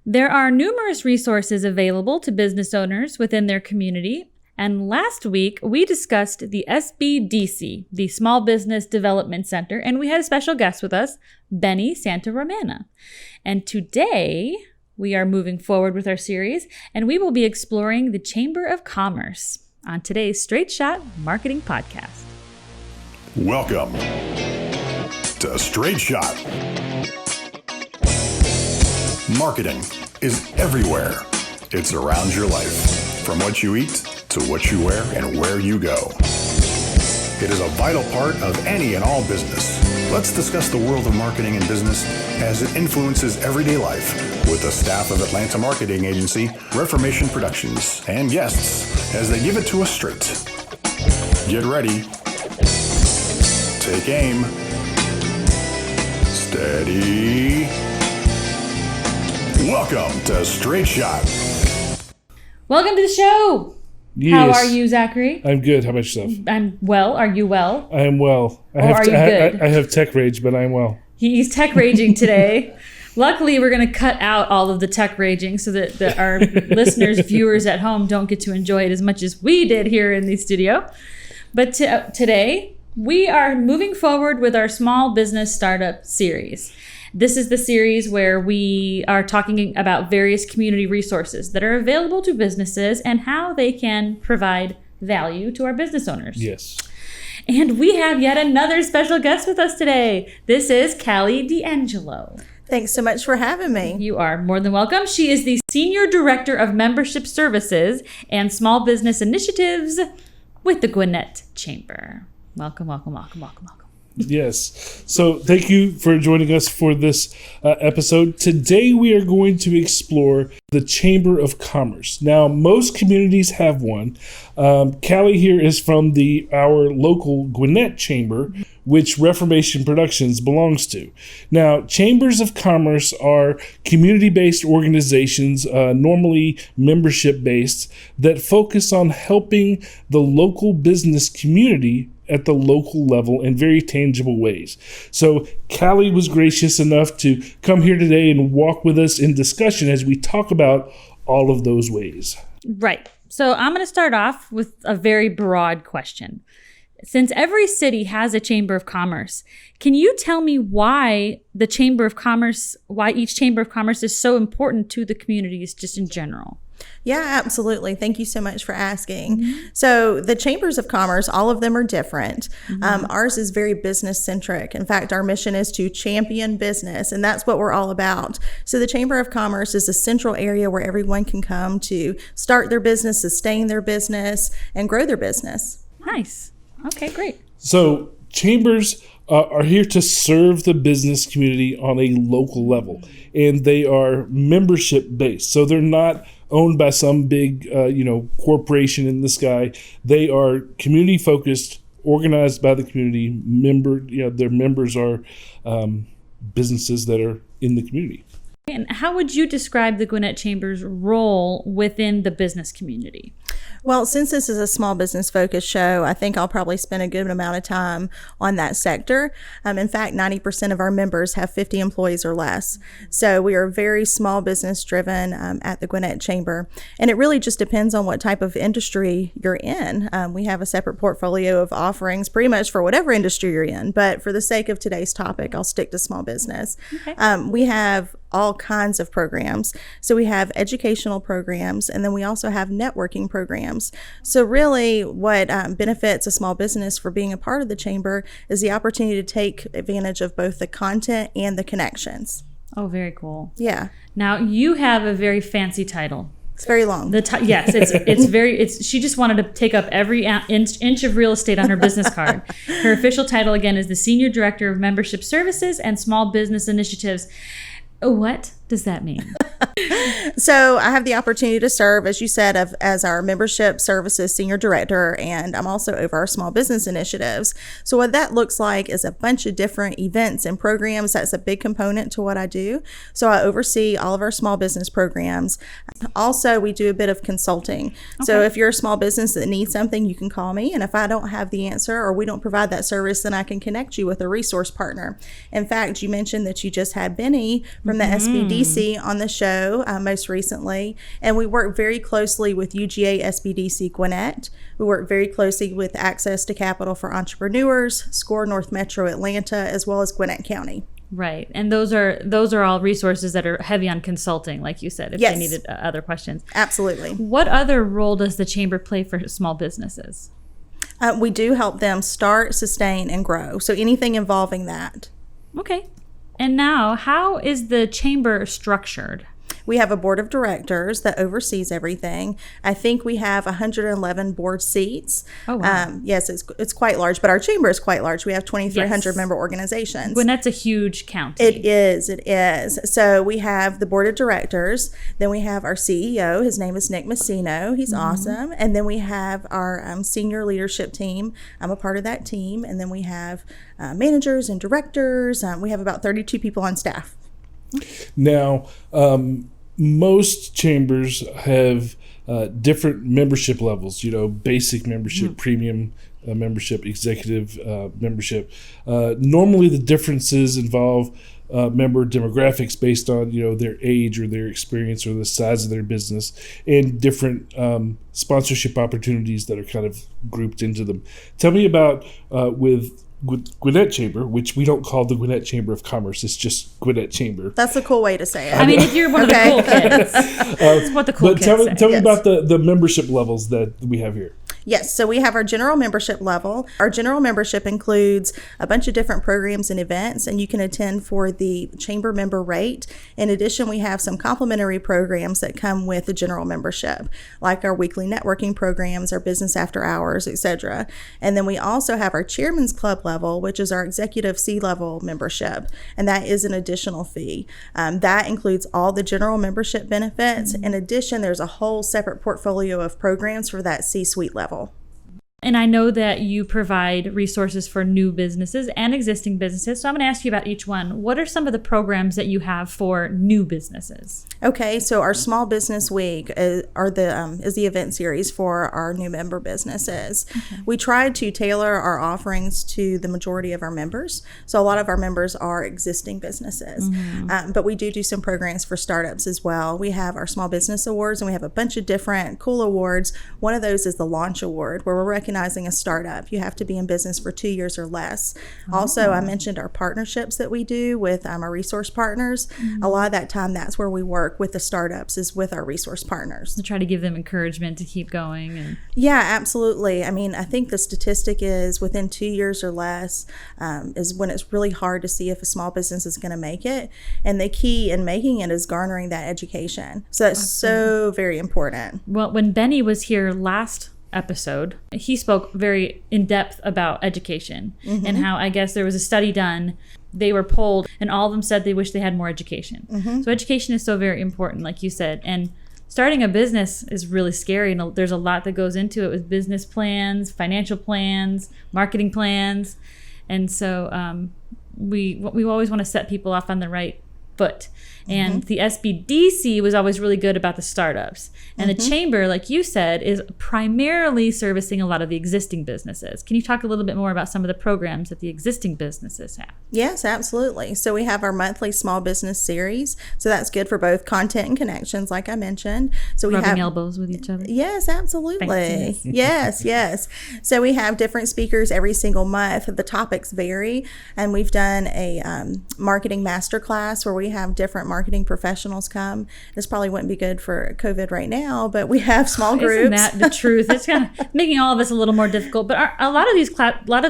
There are numerous resources available to business owners within their community. And last week, we discussed the SBDC, the Small Business Development Center, and we had a special guest with us, Benny SantaRomana. And today, we are moving forward with our series, and we will be exploring the Chamber of Commerce on today's Straight Shot Marketing Podcast. Welcome to Straight Shot. Marketing is everywhere. It's around your life, from what you eat to what you wear and where you go. It is a vital part of any and all business. Let's discuss the world of marketing and business as it influences everyday life with the staff of Atlanta marketing agency Reformation Productions and guests as they give it to us straight. Get ready. Take aim. Steady. Welcome to Straight Shot. Welcome to the show. Yes. How are you, Zachary? I'm good. How about yourself? I'm well. Are you well? I am well. Are you good? I have tech rage, but I'm well. He's tech raging today. Luckily, we're going to cut out all of the tech raging so that our listeners, viewers at home don't get to enjoy it as much as we did here in the studio. But today, we are moving forward with our Small Business Startup series. This is the series where we are talking about various community resources that are available to businesses and how they can provide value to our business owners. Yes. And we have yet another special guest with us today. This is Callie D'Angelo. Thanks so much for having me. You are more than welcome. She is the Senior Director of Membership Services and Small Business Initiatives with the Gwinnett Chamber. Welcome, welcome, welcome, welcome, welcome. Yes. So thank you for joining us for this episode. Today we are going to explore the Chamber of Commerce. Now, most communities have one. Callie here is from our local Gwinnett Chamber, which Reformation Productions belongs to. Now, chambers of commerce are community-based organizations, normally membership-based, that focus on helping the local business community at the local level in very tangible ways. So Callie was gracious enough to come here today and walk with us in discussion as we talk about all of those ways. Right. So I'm going to start off with a very broad question. Since every city has a Chamber of Commerce, can you tell me why each Chamber of Commerce is so important to the communities just in general? Yeah, absolutely. Thank you so much for asking. Mm-hmm. So the Chambers of Commerce, all of them are different. Mm-hmm. Ours is very business centric. In fact, our mission is to champion business, and that's what we're all about. So the Chamber of Commerce is a central area where everyone can come to start their business, sustain their business, and grow their business. Nice. Okay, great. So chambers are here to serve the business community on a local level, and they are membership based. So they're not owned by some big, corporation in the sky. They are community focused, organized by the community. Their members are businesses that are in the community. And how would you describe the Gwinnett Chamber's role within the business community? Well, since this is a small business focused show, I think I'll probably spend a good amount of time on that sector. In fact, 90% of our members have 50 employees or less. So we are very small business driven at the Gwinnett Chamber. And it really just depends on what type of industry you're in. We have a separate portfolio of offerings pretty much for whatever industry you're in. But for the sake of today's topic, I'll stick to small business. Okay. We have all kinds of programs. So we have educational programs, and then we also have networking programs. So really what benefits a small business for being a part of the chamber is the opportunity to take advantage of both the content and the connections. Oh, very cool. Yeah. Now you have a very fancy title. It's very long. Yes, she just wanted to take up every inch of real estate on her business card. Her official title again is the Senior Director of Membership Services and Small Business Initiatives. What does that mean? So I have the opportunity to serve, as you said, as our membership services senior director, and I'm also over our small business initiatives. So what that looks like is a bunch of different events and programs. That's a big component to what I do. So I oversee all of our small business programs. Also, we do a bit of consulting. Okay. So if you're a small business that needs something, you can call me. And if I don't have the answer or we don't provide that service, then I can connect you with a resource partner. In fact, you mentioned that you just had Benny from the SBDC on the show. CEO most recently, and we work very closely with UGA SBDC Gwinnett. We work very closely with Access to Capital for Entrepreneurs, SCORE North Metro Atlanta, as well as Gwinnett County. Right. And those are all resources that are heavy on consulting, like you said, if Yes. they needed other questions. Absolutely. What other role does the chamber play for small businesses? We do help them start, sustain, and grow. So anything involving that. Okay. And now, how is the chamber structured? We have a board of directors that oversees everything. I think we have 111 board seats. Oh, wow. Yes, it's quite large, but our chamber is quite large. We have 2,300 Yes. member organizations. Gwinnett's a huge county. It is. So we have the board of directors. Then we have our CEO. His name is Nick Messino. He's awesome. And then we have our senior leadership team. I'm a part of that team. And then we have managers and directors. We have about 32 people on staff. Now, most chambers have different membership levels, basic membership, premium membership, executive membership. Normally the differences involve member demographics based on, their age or their experience or the size of their business, and different sponsorship opportunities that are kind of grouped into them. Tell me about with Gwinnett Chamber, which we don't call the Gwinnett Chamber of Commerce. It's just Gwinnett Chamber. That's a cool way to say it. I mean, if you're one of the cool kids, it's what the cool kids say. Tell me Yes. about the membership levels that we have here. Yes, so we have our general membership level. Our general membership includes a bunch of different programs and events, and you can attend for the chamber member rate. In addition, we have some complimentary programs that come with the general membership, like our weekly networking programs, our business after hours, etc. And then we also have our chairman's club level, which is our executive C-level membership, and that is an additional fee. That includes all the general membership benefits. In addition, there's a whole separate portfolio of programs for that C-suite level. And I know that you provide resources for new businesses and existing businesses. So I'm going to ask you about each one. What are some of the programs that you have for new businesses? Okay, so our Small Business Week is the event series for our new member businesses. Okay. We try to tailor our offerings to the majority of our members. So a lot of our members are existing businesses. Mm-hmm. But we do some programs for startups as well. We have our Small Business Awards, and we have a bunch of different cool awards. One of those is the Launch Award, where we're recognizing a startup. You have to be in business for 2 years or less. Also, I mentioned our partnerships that we do with our resource partners. Mm-hmm. A lot of that time, that's where we work with the startups, is with our resource partners. To try to give them encouragement to keep going. Yeah, absolutely. I mean, I think the statistic is within 2 years or less is when it's really hard to see if a small business is going to make it. And the key in making it is garnering that education. So that's so very important. Well, when Benny was here last episode, he spoke very in depth about education and how, I guess, there was a study done. They were polled and all of them said they wish they had more education. So education is so very important, like you said. And starting a business is really scary, and there's a lot that goes into it with business plans, financial plans, marketing plans. And so we always want to set people off on the right foot. And the SBDC was always really good about the startups. And the chamber, like you said, is primarily servicing a lot of the existing businesses. Can you talk a little bit more about some of the programs that the existing businesses have? Yes, absolutely. So we have our monthly small business series. So that's good for both content and connections, like I mentioned. So we rubbing have elbows with each other. Yes, absolutely. Yes. So we have different speakers every single month. The topics vary, and we've done a marketing masterclass where we have different marketing professionals come. This probably wouldn't be good for COVID right now, but we have small groups. Isn't that the truth? It's kind of making all of us a little more difficult. But a lot of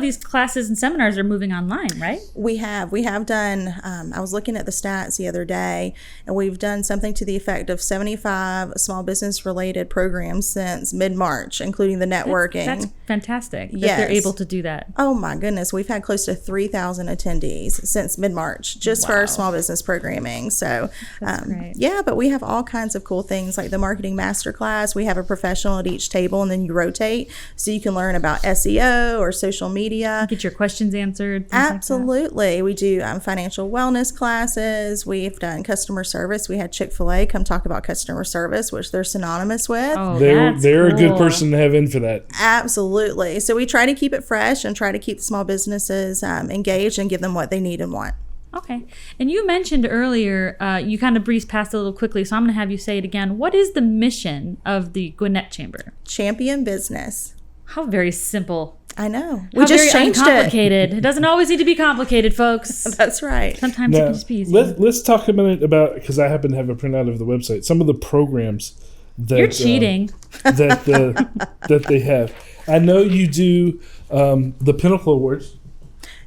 these classes and seminars are moving online, right? We have done. I was looking at the stats the other day, and we've done something to the effect of 75 small business related programs since mid-March, including the networking. That's fantastic. Yes. That they're able to do that. Oh my goodness, we've had close to 3,000 attendees since mid-March just for our small business programming. So great. Yeah, but we have all kinds of cool things like the marketing masterclass. We have a professional at each table, and then you rotate so you can learn about SEO or social media. Get your questions answered. Absolutely. We do financial wellness classes. We've done customer service. We had Chick-fil-A come talk about customer service, which they're synonymous with. Oh, they're a good cool. person to have in for that. Absolutely. So we try to keep it fresh and try to keep the small businesses engaged and give them what they need and want. Okay. And you mentioned earlier, you kind of breezed past it a little quickly, so I'm going to have you say it again. What is the mission of the Gwinnett Chamber? Champion business. How very simple. I know. How We just very changed it. uncomplicated. It doesn't always need to be complicated, folks. That's right. Sometimes it Now, can just be easy. let's talk a minute about, because I happen to have a printout of the website, some of the programs that You're cheating. that they have. I know you do the Pinnacle Awards.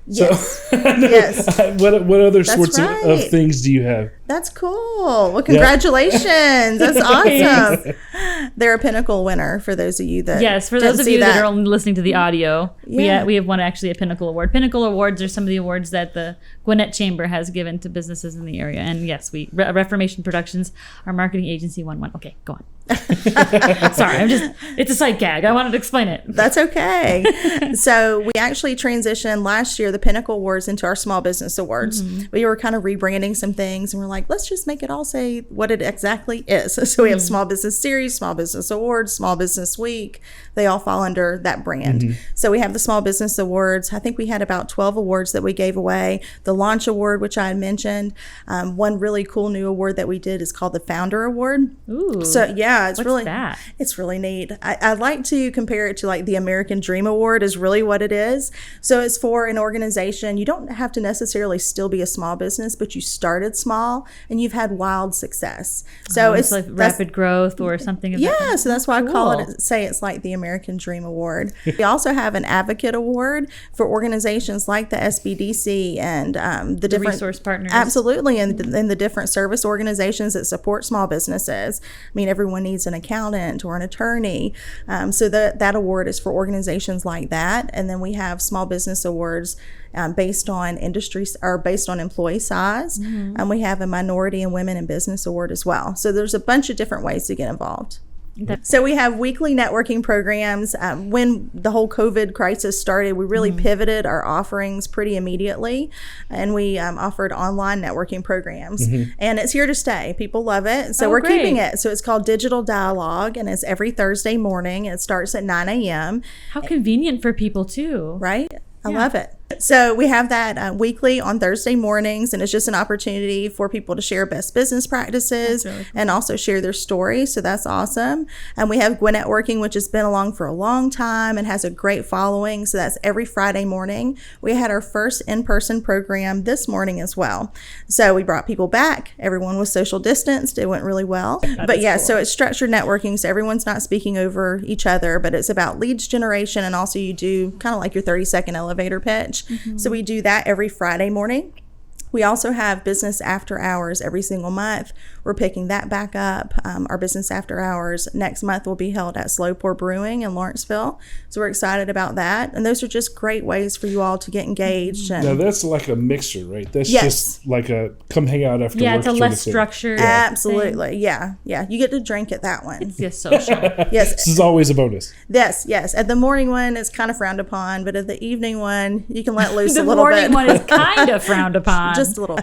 Yes. So, Yes. what other That's sorts of right. things do you have? That's cool. Well, congratulations. That's awesome. They're a Pinnacle winner for those of you that Yes, for didn't those of see you that are only listening to the audio, Yeah. we have won actually a Pinnacle Award. Pinnacle Awards are some of the awards that the Gwinnett Chamber has given to businesses in the area. And yes, Reformation Productions, our marketing agency, won one. Okay, go on. Sorry, it's a sight gag. I wanted to explain it. That's okay. So we actually transitioned last year the Pinnacle Awards into our Small Business Awards. Mm-hmm. We were kind of rebranding some things, and we're like, let's just make it all say what it exactly is. So we have Small Business Series, Small Business Awards, Small Business Week. They all fall under that brand. So we have the Small Business Awards. I think we had about 12 awards that we gave away. The Launch Award, which I had mentioned. One really cool new award that we did is called the Founder Award. Ooh. So yeah, it's What's really that? It's really neat. I like to compare it to like the American Dream Award is really what it is. So it's for an organization. You don't have to necessarily still be a small business, but you started small and you've had wild success. So it's like that's- rapid growth or something. Of that yeah, kind? so that's why I call Cool. it, say it's like the American Dream Award. We also have an Advocate Award for organizations like the SBDC and the different resource partners. Absolutely, and the different service organizations that support small businesses. I mean, everyone needs an accountant or an attorney. So that award is for organizations like that. And then we have Small Business Awards based on industries or based on employee size. And we have a Minority and Women in Business Award as well. So there's a bunch of different ways to get involved. So we have weekly networking programs. When the whole COVID crisis started, we really pivoted our offerings pretty immediately, and we offered online networking programs. And it's here to stay. People love it, so Oh, we're great. keeping it. So it's called Digital Dialogue, and it's every Thursday morning. It starts at 9 a.m. How convenient for people too. Right? I love it. So we have that weekly on Thursday mornings, and it's just an opportunity for people to share best business practices That's really cool. and also share their story. So that's awesome. And we have Gwinnett Working, which has been along for a long time and has a great following. So that's every Friday morning. We had our first in-person program this morning as well. So we brought people back. Everyone was social distanced. It went really well. But yeah, so it's structured networking. So everyone's not speaking over each other, but it's about leads generation. And also you do kind of like your 30-second elevator pitch. So we do that every Friday morning. We also have business after hours every single month. We're picking that back up. Our business after hours next month will be held at Slow Pour Brewing in Lawrenceville. So we're excited about that. And those are just great ways for you all to get engaged. And Now that's like a mixture, right? That's Yes. just like a come hang out after Yeah, work. it's a sort of less thing. structured. absolutely. Yeah. You get to drink at that one. It's just social. Yes. This is always a bonus. Yes. At the morning one, it's kind of frowned upon, but at the evening one, you can let loose The a little morning bit. one is kind of frowned upon. Just a little.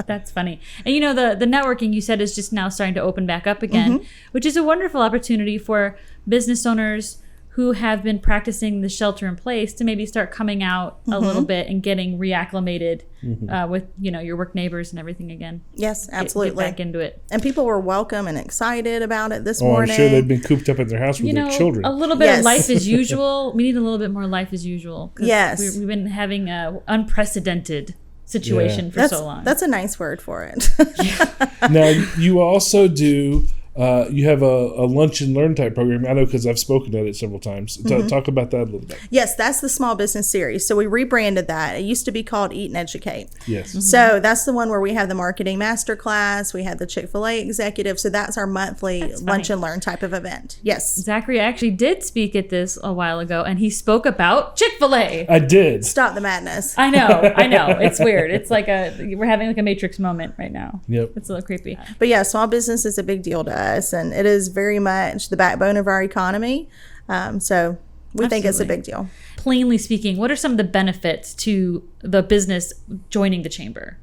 That's funny. And you know, the networking you said is just now starting to open back up again, which is a wonderful opportunity for business owners who have been practicing the shelter in place to maybe start coming out a little bit and getting reacclimated with, you know, your work neighbors and everything again. Yes, Get absolutely. back into it. And people were welcome and excited about it this Oh, I'm morning. sure they've been cooped up in their house with You their know, children. a little bit Yes. of life as usual. We need a little bit more life as usual. 'Cause Yes. We've been having a unprecedented situation Yeah. for so long. That's a nice word for it. Now you also do. You have a lunch and learn type program. I know because I've spoken at it several times. Talk about that a little bit. Yes, that's the Small Business Series. So we rebranded that. It used to be called Eat and Educate. Yes. So that's the one where we have the marketing masterclass. We had the Chick-fil-A executive. So that's our monthly lunch and learn type of event. Yes. Zachary actually did speak at this a while ago, and he spoke about Chick-fil-A. I did. Stop the madness. I know. It's weird. It's like we're having like a Matrix moment right now. Yep. It's a little creepy. But yeah, small business is a big deal to us, and it is very much the backbone of our economy. So we think it's a Absolutely. big deal. Plainly speaking, what are some of the benefits to the business joining the chamber?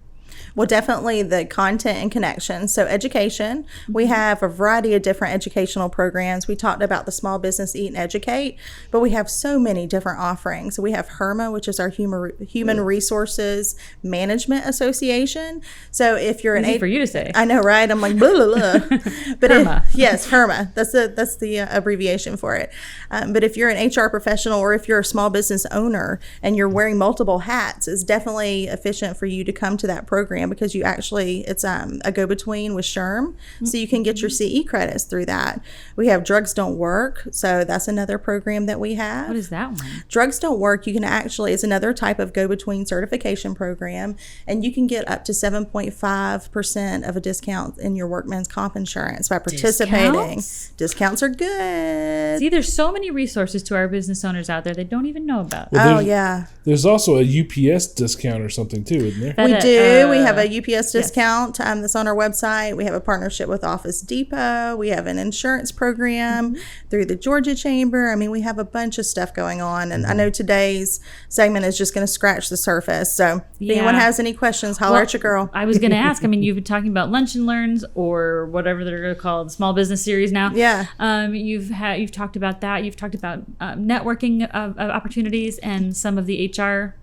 Well, definitely the content and connection. So education, we have a variety of different educational programs. We talked about the Small Business Eat and Educate, but we have so many different offerings. We have HERMA, which is our Human Resources Management Association. So if you're Easy for you to say. I know, right? I'm like, blah, blah, blah. But HERMA. Yes, HERMA. That's the abbreviation for it. But if you're an HR professional or if you're a small business owner and you're wearing multiple hats, it's definitely efficient for you to come to that program because it's a go-between with SHRM, so you can get your CE credits through that. We have Drugs Don't Work, so that's another program that we have. What is that one? Drugs Don't Work, it's another type of go-between certification program, and you can get up to 7.5% of a discount in your workman's comp insurance by participating. Discounts are good. See, there's so many resources to our business owners out there they don't even know about. Well, yeah. There's also a UPS discount or something too, isn't there? We do. We have a UPS discount that's on our website. We have a partnership with Office Depot. We have an insurance program through the Georgia Chamber. I mean, we have a bunch of stuff going on. And I know today's segment is just going to scratch the surface. So if anyone has any questions, holler at your girl. I was going to ask. I mean, you've been talking about Lunch and Learns or whatever they're called, Small Business Series now. Yeah. You've talked about that. You've talked about networking opportunities and some of the HR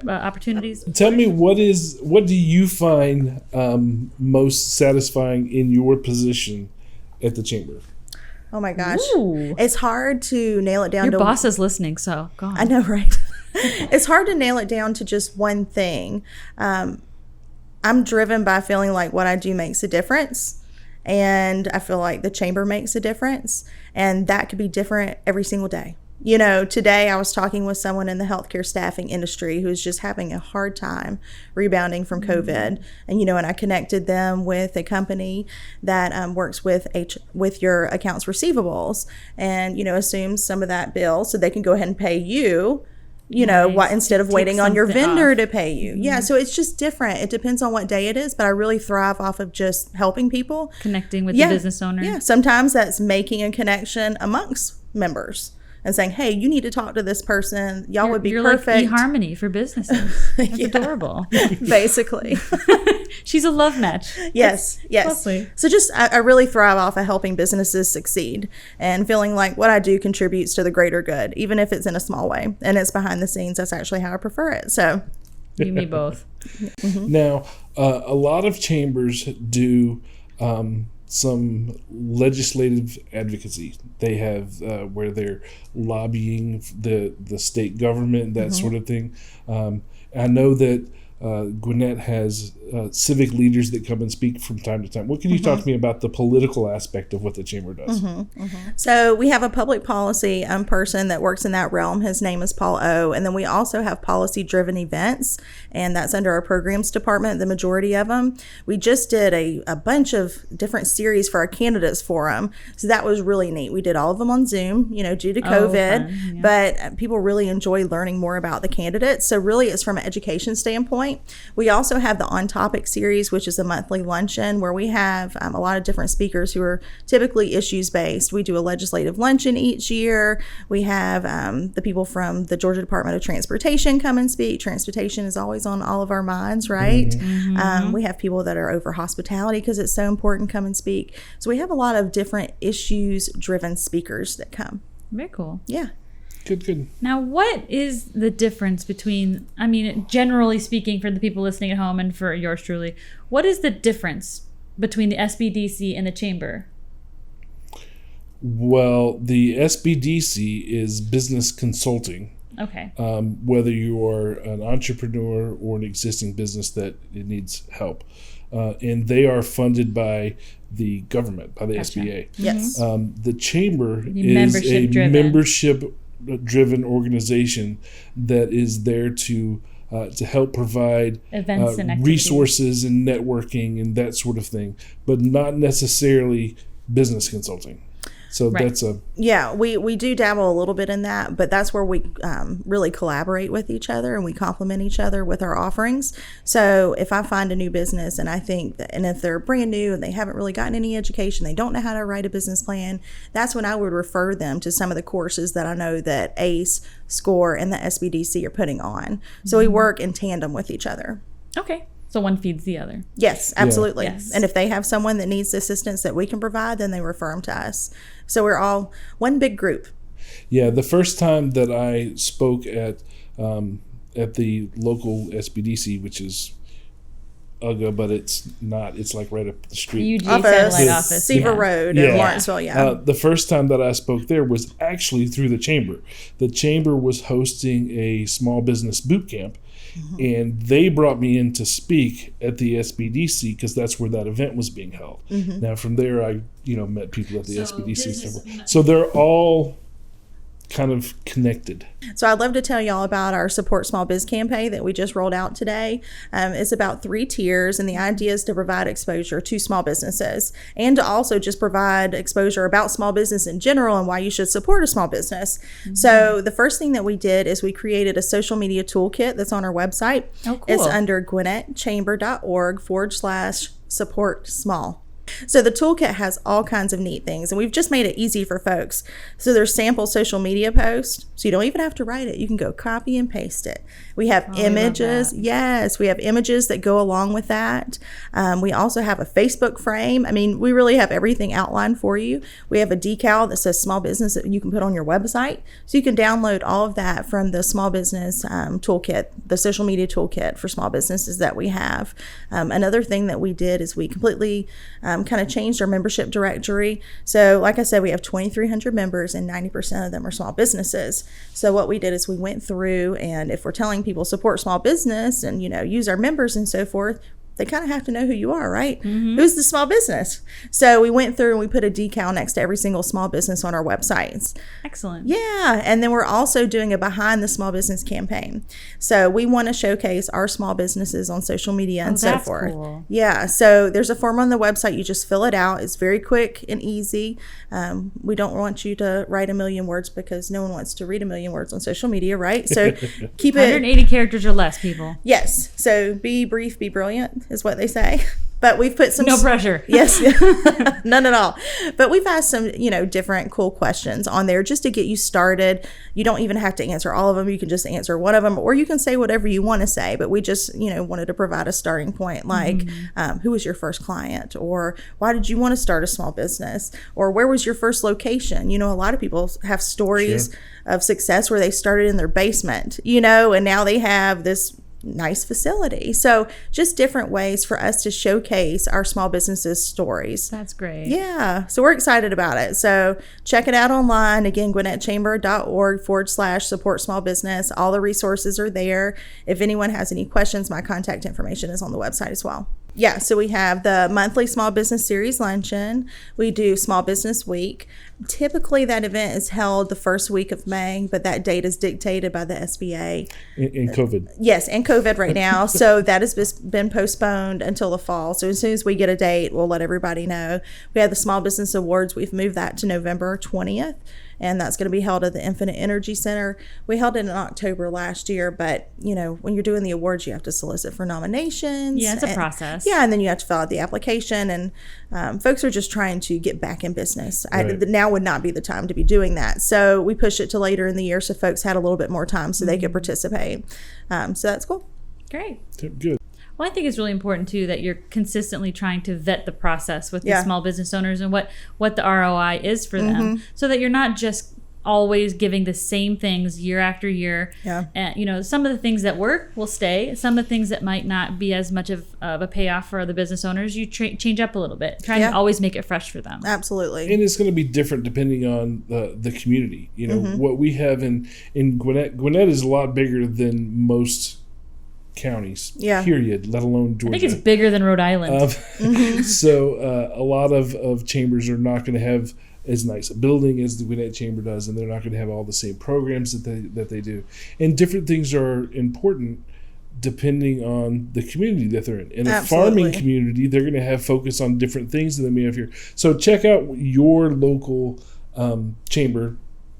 opportunities. Tell me, what do you find most satisfying in your position at the chamber? Oh my gosh. Ooh. It's hard to nail it down Your to boss is listening, so go on. I know, right? It's hard to nail it down to just one thing. I'm driven by feeling like what I do makes a difference. And I feel like the chamber makes a difference. And that could be different every single day. You know, today I was talking with someone in the healthcare staffing industry who's just having a hard time rebounding from COVID. And, and I connected them with a company that works with your accounts receivables and, assumes some of that bill so they can go ahead and pay you. Instead of waiting on your vendor to pay you. Yeah, so it's just different. It depends on what day it is, but I really thrive off of just helping people. Connecting with the business owner. Yeah, sometimes that's making a connection amongst members and saying, hey, you need to talk to this person. Y'all would be perfect. Like eHarmony for businesses. That's adorable. Basically. She's a love match. Yes. Lovely. So I really thrive off of helping businesses succeed and feeling like what I do contributes to the greater good, even if it's in a small way. And it's behind the scenes. That's actually how I prefer it. So you and me both. Now, a lot of chambers do some legislative advocacy. They have where they're lobbying the state government, that sort of thing. I know that Gwinnett has civic leaders that come and speak from time to time. What can you talk to me about the political aspect of what the chamber does? So we have a public policy person that works in that realm. His name is Paul O. And then we also have policy-driven events, and that's under our programs department, the majority of them. We just did a bunch of different series for our candidates forum. So that was really neat. We did all of them on Zoom, due to COVID, but people really enjoy learning more about the candidates. So really it's from an education standpoint. We also have the On Topic series, which is a monthly luncheon where we have a lot of different speakers who are typically issues based. We do a legislative luncheon each year. We have the people from the Georgia Department of Transportation come and speak. Transportation is always on all of our minds, right? We have people that are over hospitality because it's so important come and speak. So we have a lot of different issues driven speakers that come. Very cool. Yeah. Good. Now, what is the difference between, generally speaking, for the people listening at home and for yours truly, what is the difference between the SBDC and the chamber? Well, the SBDC is business consulting. Okay. Whether you are an entrepreneur or an existing business that it needs help. And they are funded by the government, by the SBA. Yes. The chamber is a membership-driven organization that is there to help provide events and resources and networking and that sort of thing, but not necessarily business consulting. So that's we do dabble a little bit in that, but that's where we really collaborate with each other and we complement each other with our offerings. So if I find a new business and I think that, and if they're brand new and they haven't really gotten any education, they don't know how to write a business plan, that's when I would refer them to some of the courses that I know that ACE, SCORE, and the SBDC are putting on. So we work in tandem with each other. Okay. So one feeds the other. Yes, absolutely. Yes. And if they have someone that needs the assistance that we can provide, then they refer them to us. So we're all one big group. Yeah, the first time that I spoke at the local SBDC, which is UGA, but it's not. It's like right up the street. UG Off of Satellite Office. Seaver Yeah. Road Yeah. in Lawrenceville, yeah. The first time that I spoke there was actually through the chamber. The chamber was hosting a small business boot camp, and they brought me in to speak at the SBDC because that's where that event was being held. Now from there, I met people at the SBDC. So they're all kind of connected. So I'd love to tell y'all about our Support Small Biz campaign that we just rolled out today. It's about 3 tiers, and the idea is to provide exposure to small businesses and to also just provide exposure about small business in general and why you should support a small business. So the first thing that we did is we created a social media toolkit that's on our website. Oh, cool. It's under gwinnettchamber.org/support small. So the toolkit has all kinds of neat things, and we've just made it easy for folks. So there's sample social media posts, so you don't even have to write it. You can go copy and paste it. We have images. Yes, we have images that go along with that. We also have a Facebook frame. I mean, we really have everything outlined for you. We have a decal that says small business that you can put on your website. So you can download all of that from the small business toolkit, the social media toolkit for small businesses that we have. Another thing that we did is we completely kind of changed our membership directory. So like I said, we have 2,300 members and 90% of them are small businesses. So what we did is we went through, and if we're telling people support small business and, use our members and so forth, they kind of have to know who you are, right? Who's the small business? So we went through and we put a decal next to every single small business on our websites. Excellent. Yeah. And then we're also doing a behind the small business campaign. So we want to showcase our small businesses on social media and so that's forth. Cool. Yeah. So there's a form on the website. You just fill it out. It's very quick and easy. We don't want you to write 1,000,000 words because no one wants to read 1,000,000 words on social media, right? So keep it 180 characters or less, people. Yes. So be brief, be brilliant is what they say. But we've put some... No pressure. Yes. None at all. But we've asked some, different cool questions on there just to get you started. You don't even have to answer all of them. You can just answer one of them, or you can say whatever you want to say. But we just, wanted to provide a starting point, like who was your first client? Or why did you want to start a small business? Or where was your first location? A lot of people have stories of success where they started in their basement, and now they have this nice facility. So just different ways for us to showcase our small businesses stories. That's great. Yeah. So we're excited about it. So check it out online. Again, gwinnettchamber.org/support small business. All the resources are there. If anyone has any questions, my contact information is on the website as well. Yeah, so we have the monthly Small Business Series Luncheon. We do Small Business Week. Typically, that event is held the first week of May, but that date is dictated by the SBA. In COVID. Yes, and COVID right now. So that has been postponed until the fall. So as soon as we get a date, we'll let everybody know. We have the Small Business Awards. We've moved that to November 20th. And that's going to be held at the Infinite Energy Center. We held it in October last year, but when you're doing the awards, you have to solicit for nominations. Yeah, it's a process. Yeah, and then you have to fill out the application, and folks are just trying to get back in business. Right. Now would not be the time to be doing that. So we pushed it to later in the year so folks had a little bit more time so they could participate. So that's cool. Great. Good. Well, I think it's really important, too, that you're consistently trying to vet the process with the small business owners and what the ROI is for them, so that you're not just always giving the same things year after year. Yeah. And, some of the things that work will stay. Some of the things that might not be as much of a payoff for the business owners, you change up a little bit. Try to always make it fresh for them. Absolutely. And it's going to be different depending on the community. What we have in Gwinnett. Gwinnett is a lot bigger than most counties, period, let alone Georgia. I think it's bigger than Rhode Island. So a lot of chambers are not going to have as nice a building as the Gwinnett Chamber does, and they're not going to have all the same programs that they do. And different things are important depending on the community that they're in. In a farming community, they're going to have focus on different things than we have here. So check out your local chamber,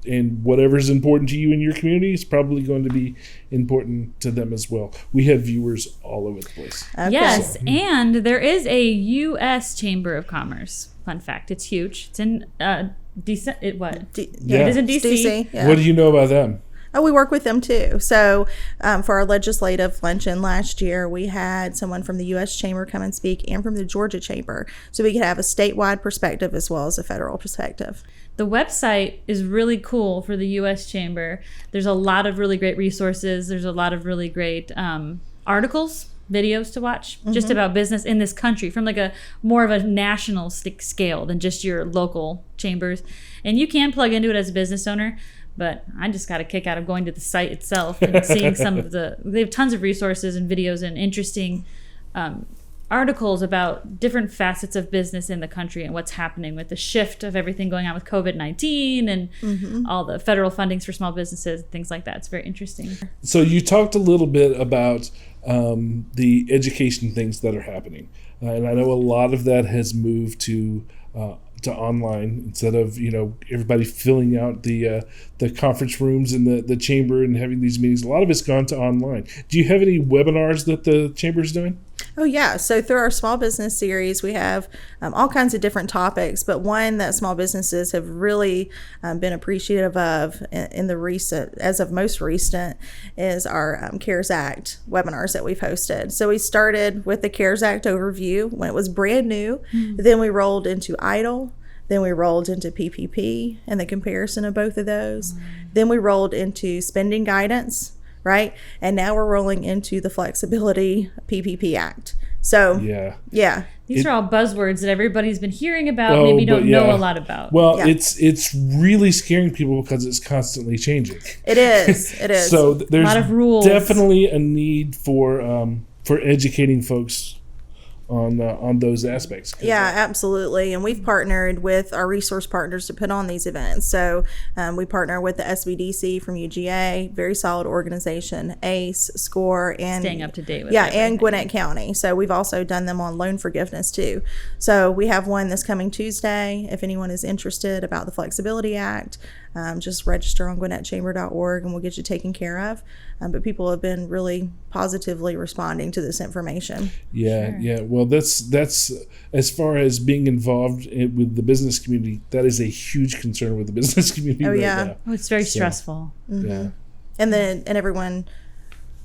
and whatever's important to you in your community is probably going to be important to them as well. We have viewers all over the place. Okay. Yes, and there is a U.S. Chamber of Commerce. Fun fact, it's huge. It's in D.C. It is in D.C. DC, yeah. What do you know about them? Oh, we work with them too. So for our legislative luncheon last year, we had someone from the U.S. Chamber come and speak and from the Georgia Chamber. So we could have a statewide perspective as well as a federal perspective. The website is really cool for the U.S. Chamber. There's a lot of really great resources. There's a lot of really great articles, videos to watch just about business in this country from like a more of a national scale than just your local chambers. And you can plug into it as a business owner. But I just got a kick out of going to the site itself and seeing some of they have tons of resources and videos and interesting articles about different facets of business in the country and what's happening with the shift of everything going on with COVID-19 and all the federal fundings for small businesses, things like that. It's very interesting. So you talked a little bit about the education things that are happening. And I know a lot of that has moved to online instead of everybody filling out the conference rooms in the chamber and having these meetings. A lot of it's gone to online. Do you have any webinars that the chamber's doing? Oh, yeah. So through our small business series, we have all kinds of different topics, but one that small businesses have really been appreciative of in the recent, as of most recent, is our CARES Act webinars that we've hosted. So we started with the CARES Act overview when it was brand new. Then we rolled into EIDL. Then we rolled into PPP and the comparison of both of those. Then we rolled into spending guidance, right? And now we're rolling into the Flexibility PPP Act. So, yeah. These are all buzzwords that everybody's been hearing about, maybe don't know a lot about. Well, it's really scaring people because it's constantly changing. It is. So there's a lot of rules. Definitely a need for educating folks on those aspects. Yeah, absolutely. And we've partnered with our resource partners to put on these events. So we partner with the SBDC from UGA, very solid organization, ACE, SCORE, and staying up to date with and Gwinnett County. So we've also done them on loan forgiveness too. So we have one this coming Tuesday. If anyone is interested about the Flexibility Act, just register on gwinnettchamber.org and we'll get you taken care of. But people have been really positively responding to this information. Yeah. Well, that's as far as being involved with the business community, that is a huge concern with the business community right now. Oh, it's very stressful. Yeah. And everyone,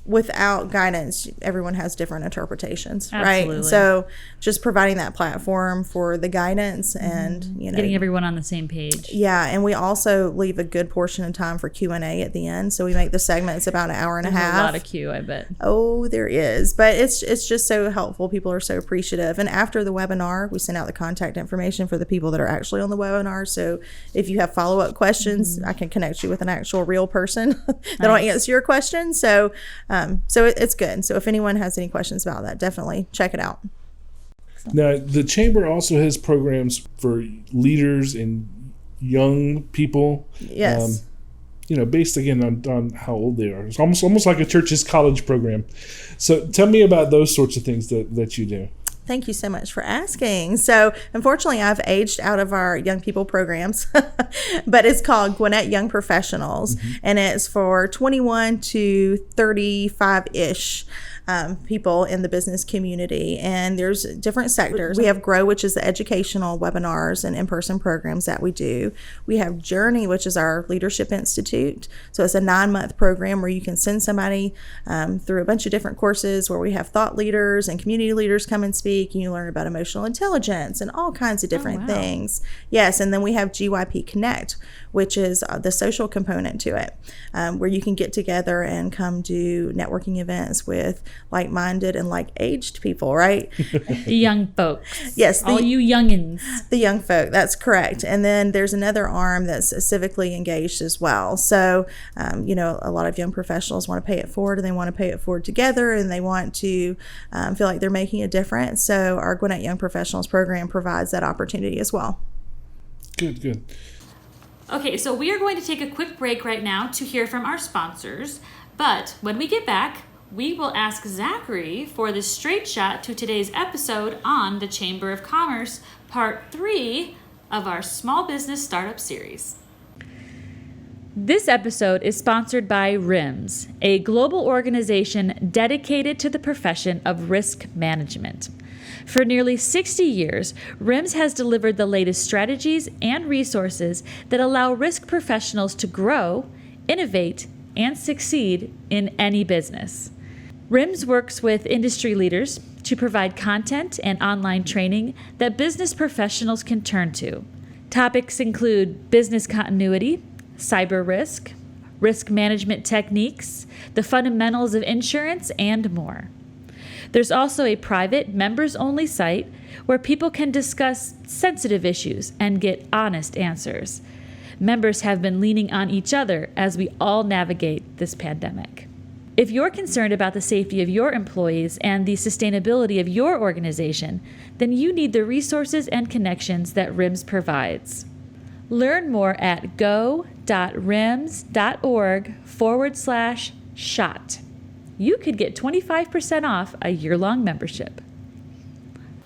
without guidance, everyone has different interpretations, Absolutely. Right? So just providing that platform for the guidance and, getting everyone on the same page. Yeah, and we also leave a good portion of time for Q&A at the end. So we make the segments about an hour and a half. There's a lot of Q, I bet. Oh, there is. But it's just so helpful. People are so appreciative. And after the webinar, we send out the contact information for the people that are actually on the webinar. So if you have follow-up questions, I can connect you with an actual real person that'll answer your questions. So it's good. So if anyone has any questions about that, definitely check it out. Now, the Chamber also has programs for leaders and young people. Yes. Based again on how old they are. It's almost like a church's college program. So tell me about those sorts of things that you do. Thank you so much for asking. So unfortunately, I've aged out of our young people programs, but it's called Gwinnett Young Professionals, and it's for 21 to 35-ish. People in the business community, and there's different sectors. We have Grow, which is the educational webinars and in-person programs that we do. We have Journey, which is our leadership institute. So it's a 9-month program where you can send somebody through a bunch of different courses where we have thought leaders and community leaders come and speak, and you learn about emotional intelligence and all kinds of different things. Yes, and then we have GYP Connect, which is the social component to it, where you can get together and come do networking events with like-minded and like-aged people, right? The young folks. Yes. All you youngins. The young folk, that's correct. And then there's another arm that's civically engaged as well. So, a lot of young professionals want to pay it forward, and they want to pay it forward together, and they want to feel like they're making a difference. So our Gwinnett Young Professionals program provides that opportunity as well. Good. Okay, so we are going to take a quick break right now to hear from our sponsors. But when we get back, we will ask Zachary for the straight shot to today's episode on the Chamber of Commerce, Part 3 of our Small Business Startup Series. This episode is sponsored by RIMS, a global organization dedicated to the profession of risk management. For nearly 60 years, RIMS has delivered the latest strategies and resources that allow risk professionals to grow, innovate, and succeed in any business. RIMS works with industry leaders to provide content and online training that business professionals can turn to. Topics include business continuity, cyber risk, risk management techniques, the fundamentals of insurance, and more. There's also a private, members-only site where people can discuss sensitive issues and get honest answers. Members have been leaning on each other as we all navigate this pandemic. If you're concerned about the safety of your employees and the sustainability of your organization, then you need the resources and connections that RIMS provides. Learn more at go.rims.org/shot. You could get 25% off a year-long membership.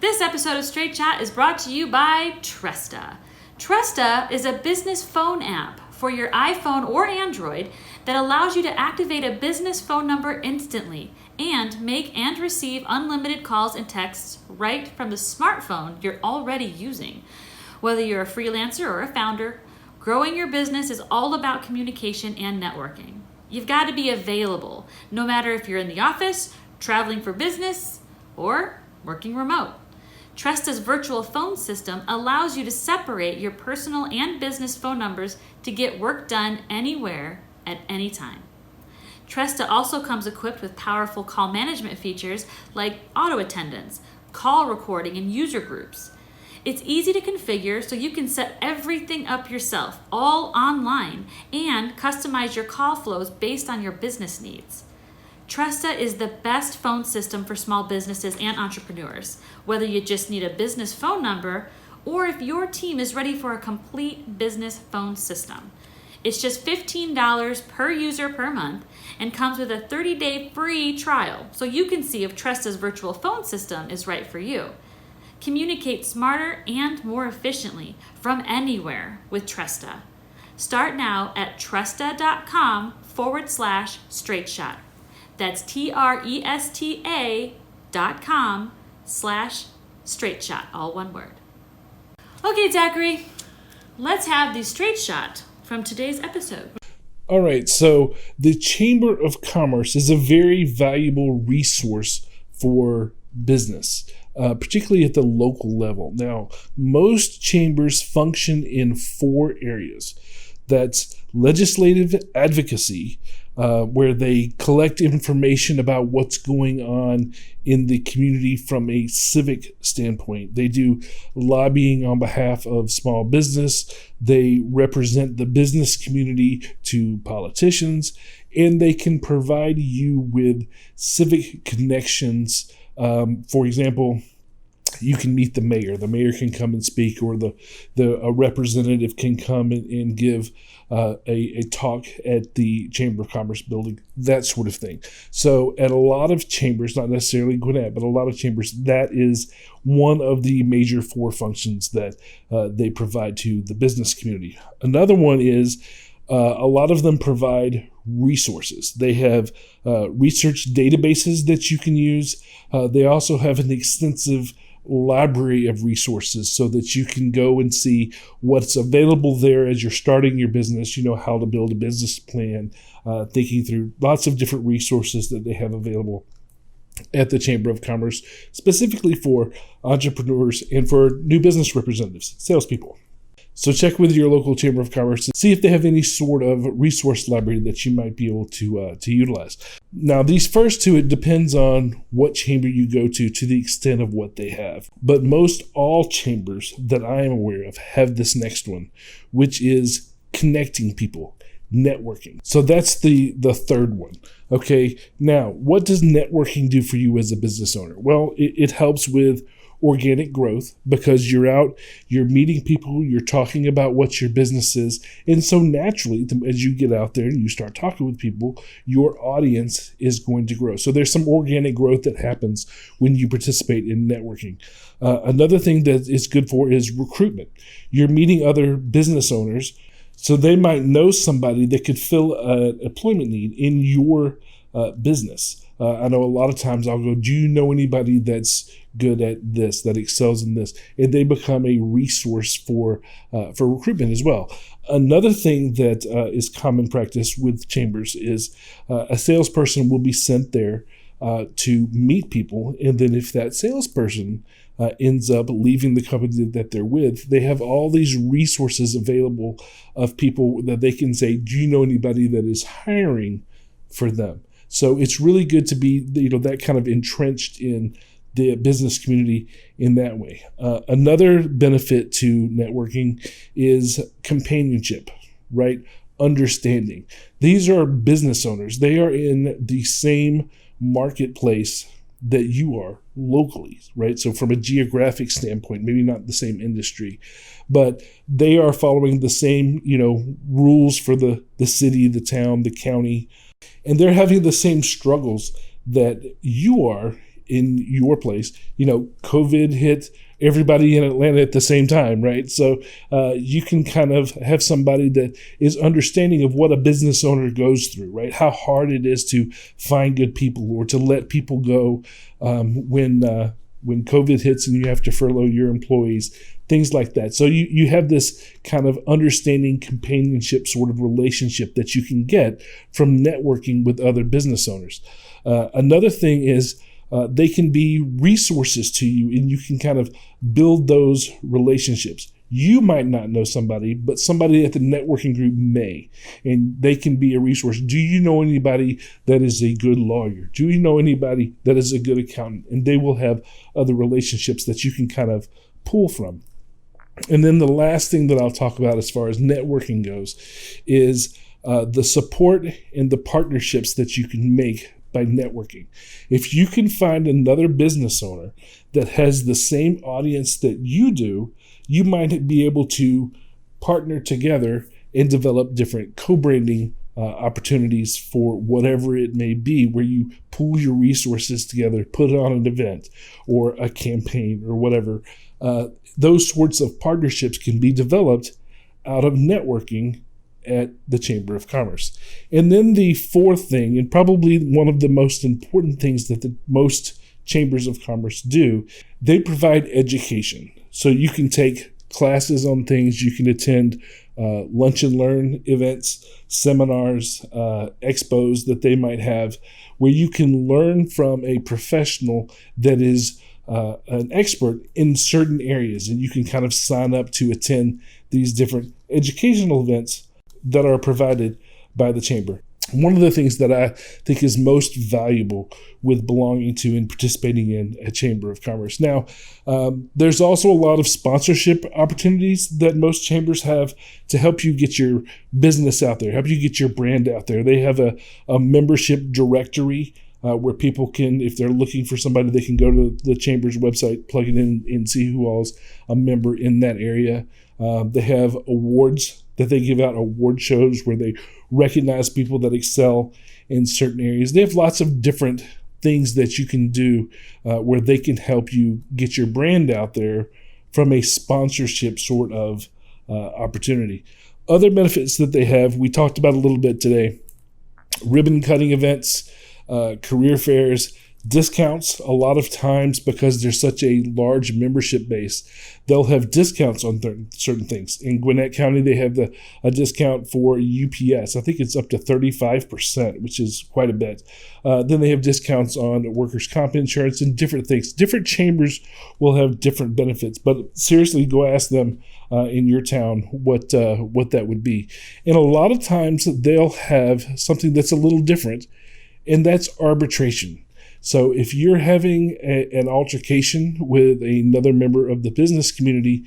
This episode of Straight Shot is brought to you by Tresta. Tresta is a business phone app for your iPhone or Android that allows you to activate a business phone number instantly and make and receive unlimited calls and texts right from the smartphone you're already using. Whether you're a freelancer or a founder, growing your business is all about communication and networking. You've got to be available, no matter if you're in the office, traveling for business, or working remote. Tresta's virtual phone system allows you to separate your personal and business phone numbers to get work done anywhere at any time. Tresta also comes equipped with powerful call management features like auto attendance, call recording, and user groups. It's easy to configure so you can set everything up yourself, all online, and customize your call flows based on your business needs. Tresta is the best phone system for small businesses and entrepreneurs, whether you just need a business phone number or if your team is ready for a complete business phone system. It's just $15 per user per month and comes with a 30-day free trial, so you can see if Tresta's virtual phone system is right for you. Communicate smarter and more efficiently from anywhere with Tresta. Start now at tresta.com/straightshot. That's TRESTA.com/straightshot, all one word. Okay, Zachary, let's have the straight shot from today's episode. All right, so the Chamber of Commerce is a very valuable resource for business, particularly at the local level. Now, most chambers function in 4 areas. That's legislative advocacy, where they collect information about what's going on in the community from a civic standpoint. They do lobbying on behalf of small business. They represent the business community to politicians, and they can provide you with civic connections. For example, you can meet the mayor. The mayor can come and speak, or a representative can come and give a talk at the Chamber of Commerce building, that sort of thing. So at a lot of chambers, not necessarily Gwinnett, but a lot of chambers, that is one of the major 4 functions that they provide to the business community. Another one is a lot of them provide resources. They have research databases that you can use. They also have an extensive library of resources so that you can go and see what's available there as you're starting your business, how to build a business plan, thinking through lots of different resources that they have available at the Chamber of Commerce, specifically for entrepreneurs and for new business representatives, salespeople. So check with your local Chamber of Commerce and see if they have any sort of resource library that you might be able to utilize. Now, these first 2, it depends on what chamber you go to the extent of what they have. But most all chambers that I am aware of have this next one, which is connecting people, networking. So that's the third one. Okay, now, what does networking do for you as a business owner? Well, it helps with organic growth because you're out, you're meeting people, you're talking about what your business is. And so naturally, as you get out there and you start talking with people, your audience is going to grow. So there's some organic growth that happens when you participate in networking. Another thing that it's good for is recruitment. You're meeting other business owners, so they might know somebody that could fill an employment need in your business. I know a lot of times I'll go, do you know anybody that's good at this, that excels in this? And they become a resource for recruitment as well. Another thing that is common practice with chambers is a salesperson will be sent there to meet people. And then if that salesperson ends up leaving the company that they're with, they have all these resources available of people that they can say, do you know anybody that is hiring for them? So it's really good to be, that kind of entrenched in the business community in that way. Another benefit to networking is companionship, right? Understanding. These are business owners. They are in the same marketplace that you are locally, right? So from a geographic standpoint, maybe not the same industry, but they are following the same, rules for the city, the town, the county, and they're having the same struggles that you are in your place. COVID hit everybody in Atlanta at the same time, right? So you can kind of have somebody that is understanding of what a business owner goes through, right? How hard it is to find good people or to let people go when COVID hits and you have to furlough your employees, things like that. So you have this kind of understanding companionship sort of relationship that you can get from networking with other business owners. Another thing is they can be resources to you, and you can kind of build those relationships. You might not know somebody, but somebody at the networking group may, and they can be a resource. Do you know anybody that is a good lawyer? Do you know anybody that is a good accountant? And they will have other relationships that you can kind of pull from. And then the last thing that I'll talk about as far as networking goes is the support and the partnerships that you can make by networking. If you can find another business owner that has the same audience that you do, you might be able to partner together and develop different co-branding opportunities for whatever it may be, where you pool your resources together, put on an event or a campaign or whatever. Those sorts of partnerships can be developed out of networking at the Chamber of Commerce. And then the fourth thing, and probably one of the most important things that the most chambers of commerce do, they provide education. So you can take classes on things, you can attend lunch and learn events, seminars, expos that they might have, where you can learn from a professional that is an expert in certain areas, and you can kind of sign up to attend these different educational events that are provided by the chamber. One of the things that I think is most valuable with belonging to and participating in a Chamber of Commerce. Now, there's also a lot of sponsorship opportunities that most chambers have to help you get your business out there, help you get your brand out there. They have a membership directory where people can, if they're looking for somebody, they can go to the chamber's website, plug it in, and see who all's a member in that area. They have awards that they give out, award shows where they recognize people that excel in certain areas. They have lots of different things that you can do where they can help you get your brand out there from a sponsorship sort of opportunity. Other benefits that they have, we talked about a little bit today: ribbon cutting events, career fairs, discounts. A lot of times, because there's such a large membership base, they'll have discounts on certain things. In Gwinnett County, they have a discount for UPS. I think it's up to 35%, which is quite a bit. Then they have discounts on workers' comp insurance and different things. Different chambers will have different benefits, but seriously, go ask them in your town what that would be. And a lot of times, they'll have something that's a little different, and that's arbitration. So if you're having an altercation with another member of the business community,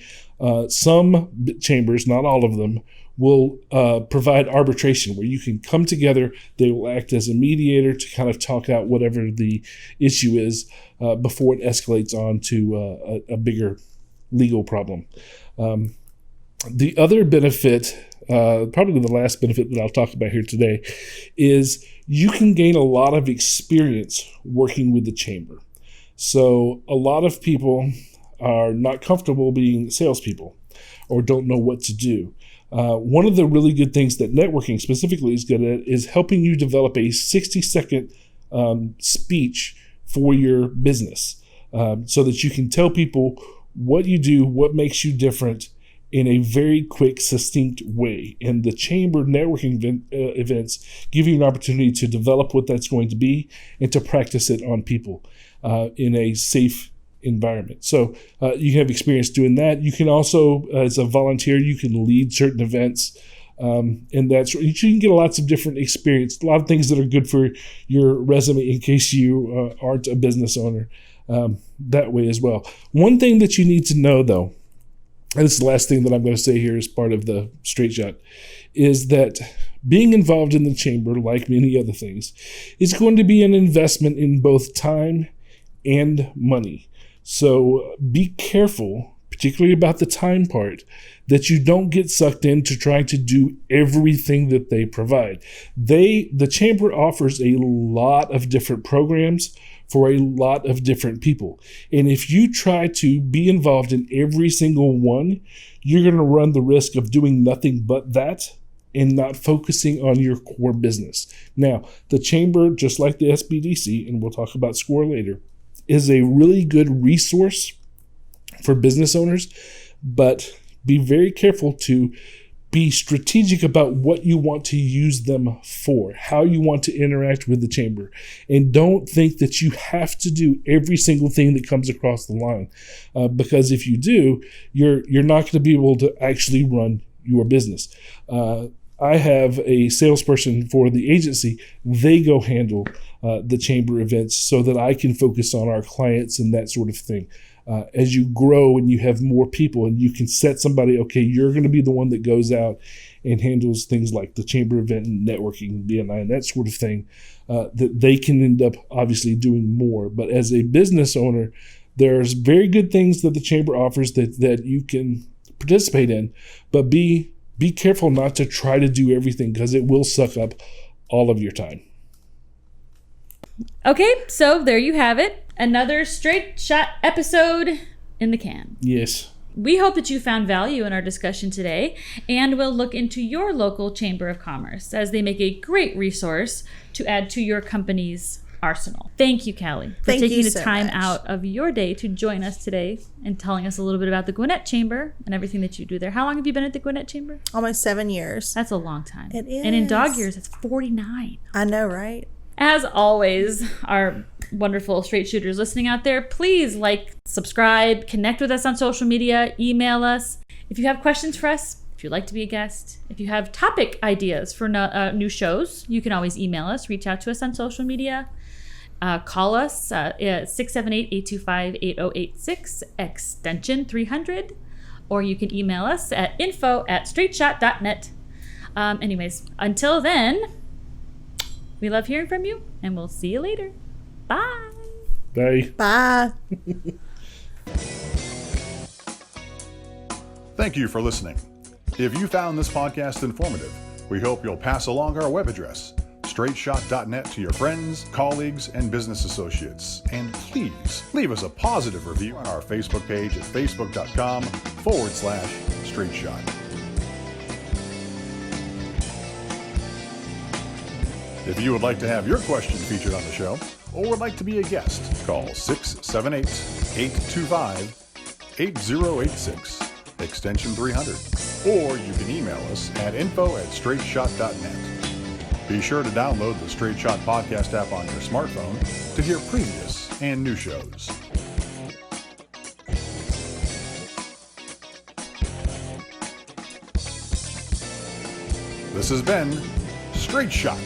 some chambers, not all of them, will provide arbitration where you can come together. They will act as a mediator to kind of talk out whatever the issue is before it escalates on to a bigger legal problem. The other benefit, probably the last benefit that I'll talk about here today, is you can gain a lot of experience working with the chamber. So a lot of people are not comfortable being salespeople or don't know what to do. One of the really good things that networking specifically is good at is helping you develop a 60-second speech for your business, so that you can tell people what you do, what makes you different in a very quick, succinct way. And the chamber networking events give you an opportunity to develop what that's going to be and to practice it on people in a safe environment. So you have experience doing that. You can also, as a volunteer, you can lead certain events. And that's, you can get lots of different experience, a lot of things that are good for your resume in case you aren't a business owner that way as well. One thing that you need to know, though, and this is the last thing that I'm going to say here as part of the Straight Shot, is that being involved in the chamber, like many other things, is going to be an investment in both time and money. So be careful, particularly about the time part, that you don't get sucked into trying to do everything that they provide. The chamber offers a lot of different programs for a lot of different people. And if you try to be involved in every single one, you're going to run the risk of doing nothing but that and not focusing on your core business. Now, the chamber, just like the SBDC, and we'll talk about SCORE later, is a really good resource for business owners, but be very careful to be strategic about what you want to use them for, how you want to interact with the chamber. And don't think that you have to do every single thing that comes across the line. Because if you do, you're not going to be able to actually run your business. I have a salesperson for the agency. They go handle the chamber events so that I can focus on our clients and that sort of thing. As you grow and you have more people and you can set somebody, okay, you're going to be the one that goes out and handles things like the chamber event and networking, BNI, and that sort of thing, that they can end up obviously doing more. But as a business owner, there's very good things that the chamber offers that you can participate in, but be careful not to try to do everything because it will suck up all of your time. Okay, so there you have it. Another Straight Shot episode in the can. Yes. We hope that you found value in our discussion today, and we'll look into your local Chamber of Commerce as they make a great resource to add to your company's arsenal. Thank you, Callie, for taking the time out of your day to join us today and telling us a little bit about the Gwinnett Chamber and everything that you do there. How long have you been at the Gwinnett Chamber? Almost 7 years. That's a long time. It is. And in dog years, it's 49. I know, right? As always, our wonderful straight shooters listening out there, please like, subscribe, connect with us on social media, email us. If you have questions for us, if you'd like to be a guest, if you have topic ideas for new shows, you can always email us, reach out to us on social media. Call us at 678-825-8086, extension 300, or you can email us at info@straightshot.net. Anyways, until then, we love hearing from you, and we'll see you later. Bye. Bye. Bye. Thank you for listening. If you found this podcast informative, we hope you'll pass along our web address, straightshot.net, to your friends, colleagues, and business associates. And please leave us a positive review on our Facebook page at facebook.com/straightshot. If you would like to have your question featured on the show or would like to be a guest, call 678-825-8086, extension 300. Or you can email us at info@straightshot.net. Be sure to download the Straight Shot podcast app on your smartphone to hear previous and new shows. This has been Straight Shot.